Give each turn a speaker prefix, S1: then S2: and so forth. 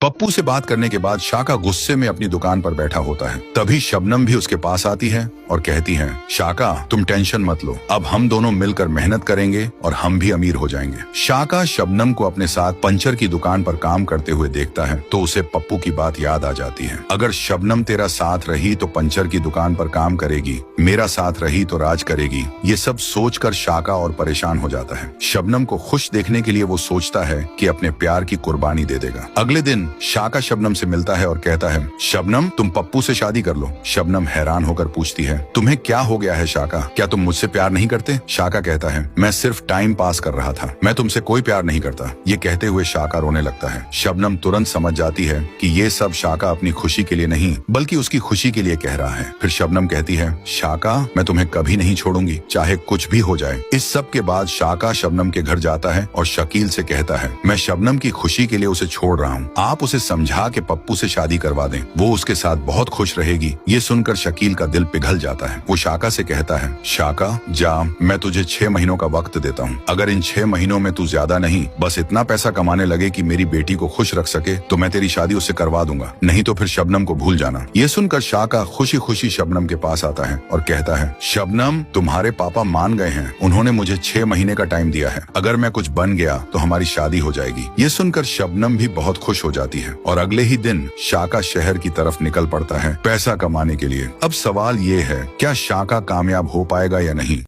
S1: पप्पू से बात करने के बाद शाका गुस्से में अपनी दुकान पर बैठा होता है। तभी शबनम भी उसके पास आती है और कहती है, शाका तुम टेंशन मत लो, अब हम दोनों मिलकर मेहनत करेंगे और हम भी अमीर हो जाएंगे। शाका शबनम को अपने साथ पंचर की दुकान पर काम करते हुए देखता है तो उसे पप्पू की बात याद आ जाती है। अगर शबनम तेरा साथ रही तो पंचर की दुकान पर काम करेगी, मेरा साथ रही तो राज करेगी। ये सब सोचकर शाका और परेशान हो जाता है। शबनम को खुश देखने के लिए वो सोचता है कि अपने प्यार की कुर्बानी दे देगा। अगले दिन शाका शबनम से मिलता है और कहता है, शबनम तुम पप्पू से शादी कर लो। शबनम हैरान होकर पूछती है, तुम्हें क्या हो गया है शाका, क्या तुम मुझसे प्यार नहीं करते? शाका कहता है, मैं सिर्फ टाइम पास कर रहा था, मैं तुमसे कोई प्यार नहीं करता। ये कहते हुए शाका रोने लगता है। शबनम तुरंत समझ जाती है कि ये सब शाका अपनी खुशी के लिए नहीं बल्कि उसकी खुशी के लिए कह रहा है। फिर शबनम कहती है, शाका मैं तुम्हें कभी नहीं छोड़ूंगी, चाहे कुछ भी हो जाए। इस सब के बाद शाका शबनम के घर जाता है और शकील से कहता है, मैं शबनम की खुशी के लिए उसे छोड़ रहा हूँ, आप उसे समझा के पप्पू से शादी करवा दें, वो उसके साथ बहुत खुश रहेगी। ये सुनकर शकील का दिल पिघल जाता है। वो शाका से कहता है, शाका जा, मैं तुझे 6 महीनों का वक्त देता हूँ, अगर इन 6 महीनों में तू ज्यादा नहीं बस इतना पैसा कमाने लगे कि मेरी बेटी को खुश रख सके तो मैं तेरी शादी उससे करवा दूंगा, नहीं तो फिर शबनम को भूल जाना। ये सुनकर शाका खुशी खुशी शबनम के पास आता है और कहता है, शबनम तुम्हारे पापा मान गए हैं, उन्होंने मुझे 6 महीने का टाइम दिया है, अगर मैं कुछ बन गया तो हमारी शादी हो जाएगी। ये सुनकर शबनम भी बहुत खुश हो जाती है और अगले ही दिन शाका शहर की तरफ निकल पड़ता है पैसा कमाने के लिए। अब सवाल ये है, क्या शाका कामयाब हो पाएगा या नहीं?